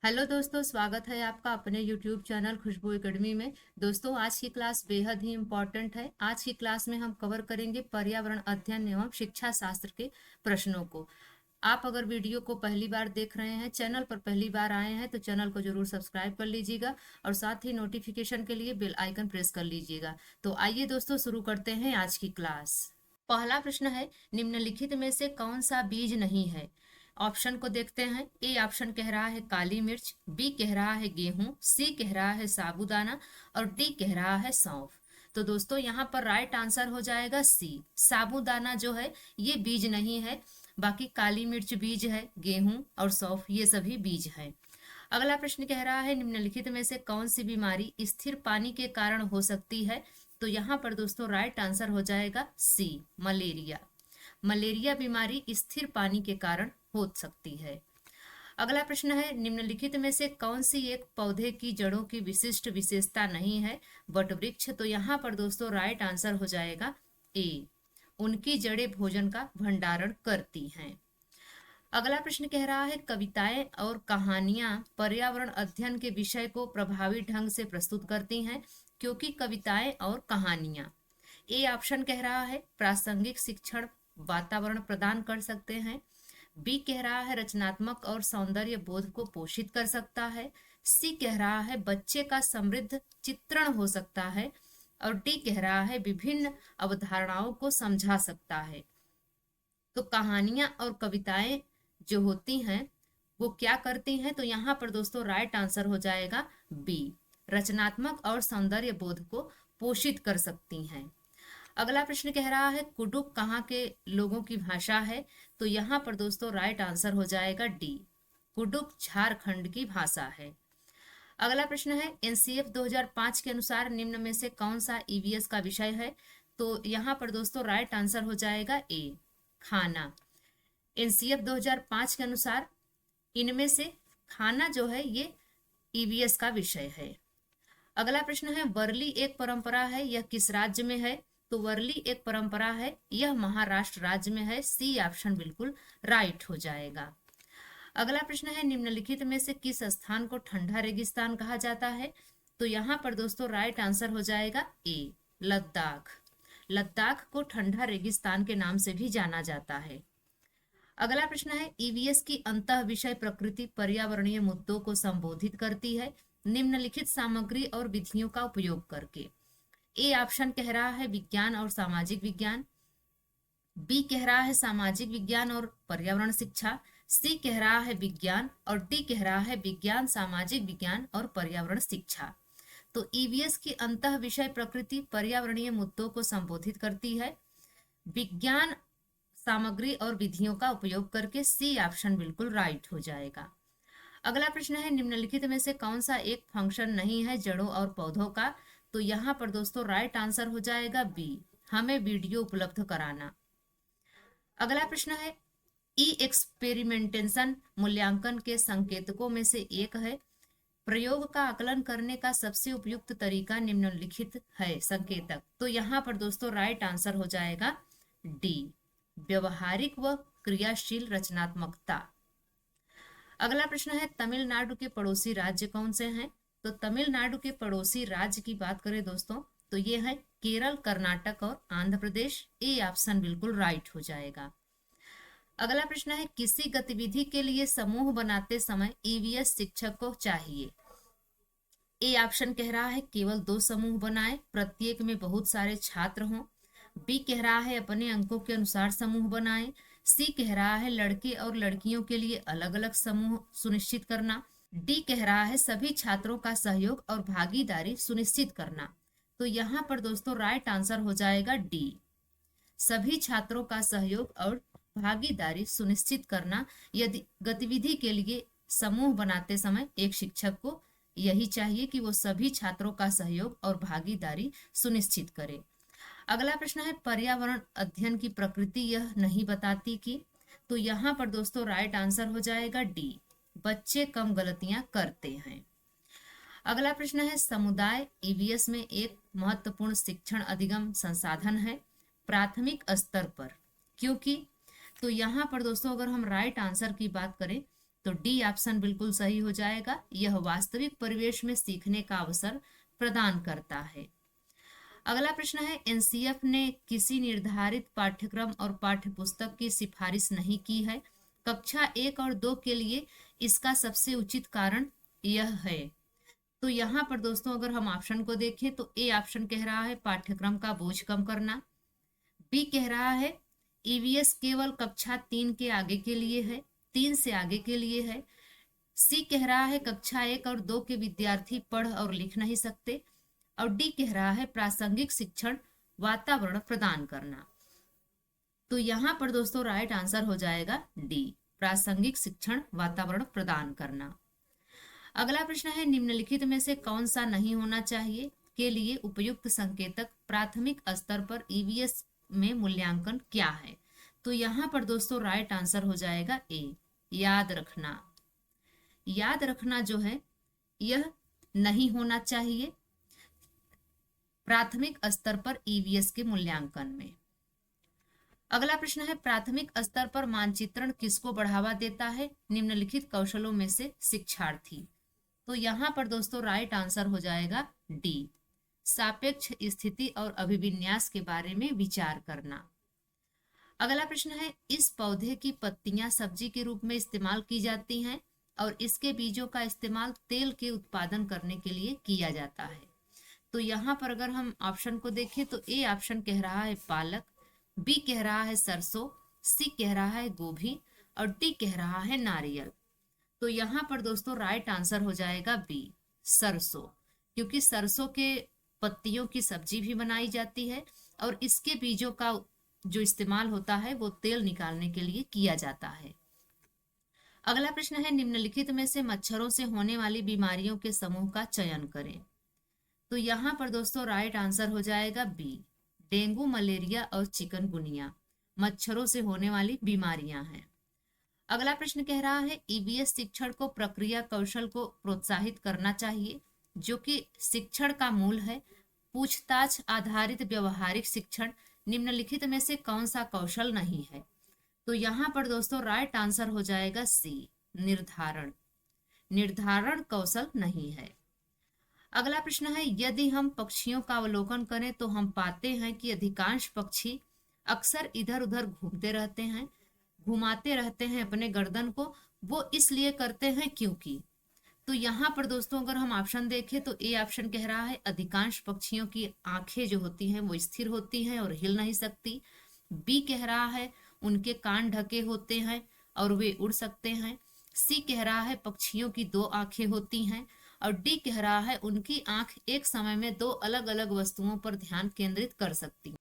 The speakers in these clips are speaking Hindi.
हेलो दोस्तों, स्वागत है आपका अपने YouTube चैनल खुशबू एकेडमी में। दोस्तों, आज की क्लास बेहद ही इम्पोर्टेंट है। आज की क्लास में हम कवर करेंगे पर्यावरण अध्ययन एवं शिक्षा शास्त्र के प्रश्नों को। आप अगर वीडियो को पहली बार देख रहे हैं, चैनल पर पहली बार आए हैं, तो चैनल को जरूर सब्सक्राइब कर लीजिएगा और साथ ही नोटिफिकेशन के लिए बेल आइकन प्रेस कर लीजिएगा। तो आइए दोस्तों, शुरू करते हैं आज की क्लास। पहला प्रश्न है, निम्नलिखित में से कौन सा बीज नहीं है? ऑप्शन को देखते हैं। ए ऑप्शन कह रहा है काली मिर्च, बी कह रहा है गेहूं, सी कह रहा है साबूदाना और डी कह रहा है सौंफ। तो दोस्तों, यहाँ पर राइट आंसर हो जाएगा सी। साबूदाना जो है ये बीज नहीं है, बाकी काली मिर्च बीज है, गेहूं और सौंफ ये सभी बीज है। अगला प्रश्न कह रहा है, निम्नलिखित में से कौन सी बीमारी स्थिर पानी के कारण हो सकती है? तो यहाँ पर दोस्तों राइट आंसर हो जाएगा सी, मलेरिया। मलेरिया बीमारी स्थिर पानी के कारण हो सकती है। अगला प्रश्न है, निम्नलिखित में से कौन सी एक पौधे की जड़ों की विशिष्ट विशेषता नहीं है? वट वृक्ष। तो यहाँ पर दोस्तों राइट आंसर हो जाएगा ए, उनकी जड़ें भोजन का भंडारण करती हैं। अगला प्रश्न कह रहा है, कविताएं और कहानियां पर्यावरण अध्ययन के विषय को प्रभावी ढंग से प्रस्तुत करती हैं, क्योंकि कविताएं और कहानियां। ए ऑप्शन कह रहा है प्रासंगिक शिक्षण वातावरण प्रदान कर सकते हैं, बी कह रहा है रचनात्मक और सौंदर्य बोध को पोषित कर सकता है, सी कह रहा है बच्चे का समृद्ध चित्रण हो सकता है और डी कह रहा है विभिन्न अवधारणाओं को समझा सकता है। तो कहानियां और कविताएं जो होती हैं वो क्या करती हैं? तो यहाँ पर दोस्तों राइट आंसर हो जाएगा बी, रचनात्मक और सौंदर्य बोध को पोषित कर सकती हैं। अगला प्रश्न कह रहा है, कुडुख कहाँ के लोगों की भाषा है? तो यहाँ पर दोस्तों राइट आंसर हो जाएगा डी, कुडुख झारखंड की भाषा है। अगला प्रश्न है, एनसीएफ 2005 के अनुसार निम्न में से कौन सा ईवीएस का विषय है? तो यहाँ पर दोस्तों राइट आंसर हो जाएगा ए, खाना। एनसीएफ 2005 के अनुसार इनमें से खाना जो है ये ईवीएस का विषय है। अगला प्रश्न है, वर्ली एक परंपरा है, यह किस राज्य में है? तो वर्ली एक परंपरा है, यह महाराष्ट्र राज्य में है। सी ऑप्शन बिल्कुल राइट हो जाएगा। अगला प्रश्न है, निम्नलिखित में से किस स्थान को ठंडा रेगिस्तान कहा जाता है? तो यहाँ पर दोस्तों राइट आंसर हो जाएगा ए, लद्दाख। लद्दाख को ठंडा रेगिस्तान के नाम से भी जाना जाता है। अगला प्रश्न है, ईवीएस की अंतः विषय प्रकृति पर्यावरणीय मुद्दों को संबोधित करती है निम्नलिखित सामग्री और विधियों का उपयोग करके। ए ऑप्शन कह रहा है विज्ञान और सामाजिक विज्ञान, बी कह रहा है सामाजिक विज्ञान और पर्यावरण शिक्षा, सी कह रहा है विज्ञान और डी कह रहा है विज्ञान सामाजिक विज्ञान और पर्यावरण शिक्षा। तो ईवीएस की अंतः विषय प्रकृति पर्यावरणीय मुद्दों को संबोधित करती है विज्ञान सामग्री और विधियों का उपयोग करके। सी ऑप्शन बिल्कुल राइट हो जाएगा। अगला प्रश्न है, निम्नलिखित में से कौन सा एक फंक्शन नहीं है जड़ों और पौधों का? तो यहाँ पर दोस्तों राइट आंसर हो जाएगा बी, हमें वीडियो उपलब्ध कराना। अगला प्रश्न है, ई एक्सपेरिमेंटेशन मूल्यांकन के संकेतकों में से एक है, प्रयोग का आकलन करने का सबसे उपयुक्त तरीका निम्नलिखित है संकेतक। तो यहाँ पर दोस्तों राइट आंसर हो जाएगा डी, व्यवहारिक व क्रियाशील रचनात्मकता। अगला प्रश्न है, तमिलनाडु के पड़ोसी राज्य कौन से हैं? तो तमिलनाडु के पड़ोसी राज्य की बात करें दोस्तों तो ये है केरल, कर्नाटक और आंध्र प्रदेश। ए ऑप्शन बिल्कुल राइट हो जाएगा। अगला प्रश्न है, किसी गतिविधि के लिए समूह बनाते समय ईवीएस शिक्षक को चाहिए। ए ऑप्शन कह रहा है केवल 2 समूह बनाएं, प्रत्येक में बहुत सारे छात्र हों, बी कह रहा है अपने अंकों के अनुसार समूह बनाएं, सी कह रहा है लड़के और लड़कियों के लिए अलग अलग समूह सुनिश्चित करना, डी कह रहा है सभी छात्रों का सहयोग और भागीदारी सुनिश्चित करना। तो यहाँ पर दोस्तों राइट आंसर हो जाएगा डी, सभी छात्रों का सहयोग और भागीदारी सुनिश्चित करना। यदि गतिविधि के लिए समूह बनाते समय एक शिक्षक को यही चाहिए कि वो सभी छात्रों का सहयोग और भागीदारी सुनिश्चित करे। अगला प्रश्न है, पर्यावरण अध्ययन की प्रकृति यह नहीं बताती कि। तो यहाँ पर दोस्तों राइट आंसर हो जाएगा डी, बच्चे कम गलतियां करते हैं। अगला प्रश्न है, समुदाय ईवीएस में एक महत्वपूर्ण शिक्षण अधिगम संसाधन है प्राथमिक स्तर पर, क्योंकि। तो यहाँ पर दोस्तों अगर हम राइट आंसर की बात करें तो डी ऑप्शन बिल्कुल सही हो जाएगा। यह वास्तविक परिवेश में सीखने का अवसर प्रदान करता है। अगला प्रश्न है, एनसीएफ ने किसी निर्धारित पाठ्यक्रम और पाठ्यपुस्तक की सिफारिश नहीं की है। कक्षा 1 और 2 के लिए इसका सबसे उचित कारण यह है। तो यहाँ पर दोस्तों अगर हम ऑप्शन को देखें तो ए ऑप्शन कह रहा है पाठ्यक्रम का बोझ कम करना, बी कह रहा है ईवीएस केवल कक्षा 3 के आगे के लिए है, 3 से आगे के लिए है, सी कह रहा है कक्षा 1 और 2 के विद्यार्थी पढ़ और लिख नहीं सकते, और डी कह रहा है प्रासंगिक शिक्षण वातावरण प्रदान करना। तो यहाँ पर दोस्तों राइट आंसर हो जाएगा डी, प्रासंगिक शिक्षण वातावरण प्रदान करना। अगला प्रश्न है, निम्नलिखित में से कौन सा नहीं होना चाहिए के लिए उपयुक्त संकेतक प्राथमिक स्तर पर ईवीएस में मूल्यांकन क्या है। तो यहाँ पर दोस्तों राइट आंसर हो जाएगा ए, याद रखना। याद रखना जो है यह नहीं होना चाहिए प्राथमिक स्तर पर ईवीएस के मूल्यांकन में। अगला प्रश्न है, प्राथमिक स्तर पर मानचित्रण किसको बढ़ावा देता है, निम्नलिखित कौशलों में से शिक्षार्थी। तो यहाँ पर दोस्तों राइट आंसर हो जाएगा डी, सापेक्ष स्थिति और अभिविन्यास के बारे में विचार करना। अगला प्रश्न है, इस पौधे की पत्तियां सब्जी के रूप में इस्तेमाल की जाती हैं और इसके बीजों का इस्तेमाल तेल के उत्पादन करने के लिए किया जाता है। तो यहाँ पर अगर हम ऑप्शन को देखें तो ए ऑप्शन कह रहा है पालक, बी कह रहा है सरसों, सी कह रहा है गोभी और डी कह रहा है नारियल। तो यहाँ पर दोस्तों राइट आंसर हो जाएगा बी, सरसों, क्योंकि सरसों के पत्तियों की सब्जी भी बनाई जाती है और इसके बीजों का जो इस्तेमाल होता है वो तेल निकालने के लिए किया जाता है। अगला प्रश्न है, निम्नलिखित में से मच्छरों से होने वाली बीमारियों के समूह का चयन करें। तो यहाँ पर दोस्तों राइट आंसर हो जाएगा बी, डेंगू, मलेरिया और चिकनगुनिया मच्छरों से होने वाली बीमारियां हैं। अगला प्रश्न कह रहा है, ईवीएस शिक्षण को प्रक्रिया कौशल को प्रोत्साहित करना चाहिए, जो कि शिक्षण का मूल है। पूछताछ आधारित व्यवहारिक शिक्षण निम्नलिखित में से कौन सा कौशल नहीं है। तो यहाँ पर दोस्तों राइट आंसर हो जाएगा सी, निर्धारण। निर्धारण कौशल नहीं है। अगला प्रश्न है, यदि हम पक्षियों का अवलोकन करें तो हम पाते हैं कि अधिकांश पक्षी अक्सर इधर उधर घूमते रहते हैं, घुमाते रहते हैं अपने गर्दन को। वो इसलिए करते हैं क्योंकि। तो यहाँ पर दोस्तों अगर हम ऑप्शन देखें तो ए ऑप्शन कह रहा है अधिकांश पक्षियों की आंखें जो होती हैं वो स्थिर होती हैं और हिल नहीं सकती। बी कह रहा है उनके कान ढके होते हैं और वे उड़ सकते हैं। सी कह रहा है पक्षियों की 2 आंखें होती हैं और डी कह रहा है उनकी आंख एक समय में 2 अलग अलग वस्तुओं पर ध्यान केंद्रित कर सकती है।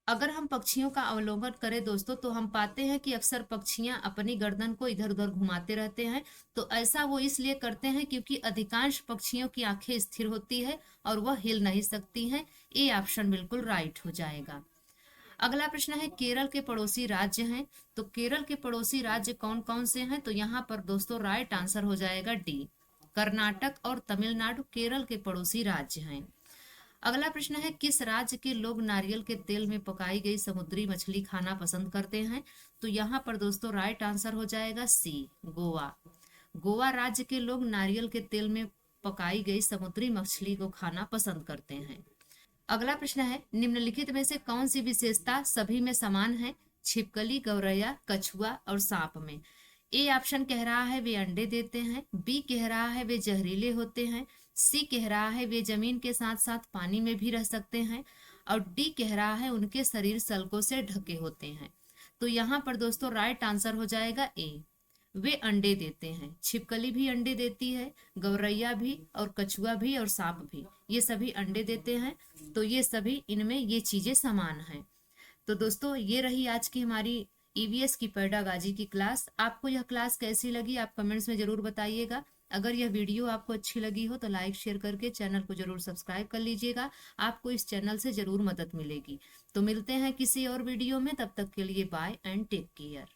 अगर हम पक्षियों का अवलोकन करें दोस्तों तो हम पाते हैं कि अक्सर पक्षियां अपनी गर्दन को इधर उधर घुमाते रहते हैं। तो ऐसा वो इसलिए करते हैं क्योंकि अधिकांश पक्षियों की आंखें स्थिर होती है और वह हिल नहीं सकती हैं। ए ऑप्शन बिल्कुल राइट हो जाएगा। अगला प्रश्न है, केरल के पड़ोसी राज्य हैं। तो केरल के पड़ोसी राज्य कौन कौन से हैं। तो यहाँ पर दोस्तों राइट आंसर हो जाएगा डी, कर्नाटक और तमिलनाडु केरल के पड़ोसी राज्य हैं। अगला प्रश्न है, किस राज्य के लोग नारियल के तेल में पकाई गई समुद्री मछली खाना पसंद करते हैं। तो यहाँ पर दोस्तों राइट आंसर हो जाएगा सी, गोवा। गोवा राज्य के लोग नारियल के तेल में पकाई गई समुद्री मछली को खाना पसंद करते हैं। अगला प्रश्न है, निम्नलिखित में से कौन सी विशेषता सभी में समान है, छिपकली, गौरैया, कछुआ और सांप में। ए ऑप्शन कह रहा है वे अंडे देते हैं, बी कह रहा है वे जहरीले होते हैं, सी कह रहा है वे जमीन के साथ साथ पानी में भी रह सकते हैं और डी कह रहा है उनके शरीर सल्कों से ढके होते हैं। तो यहाँ पर दोस्तों राइट आंसर हो जाएगा ए, वे अंडे देते हैं। छिपकली भी अंडे देती है, गौरैया भी और कछुआ भी और सांप भी, ये सभी अंडे देते हैं। तो ये सभी इनमें ये चीजें समान हैं। तो दोस्तों ये रही आज की हमारी ईवीएस की पेडागॉजी की क्लास। आपको यह क्लास कैसी लगी आप कमेंट्स में जरूर बताइएगा। अगर यह वीडियो आपको अच्छी लगी हो तो लाइक शेयर करके चैनल को जरूर सब्सक्राइब कर लीजिएगा। आपको इस चैनल से जरूर मदद मिलेगी। तो मिलते हैं किसी और वीडियो में, तब तक के लिए बाय एंड टेक केयर।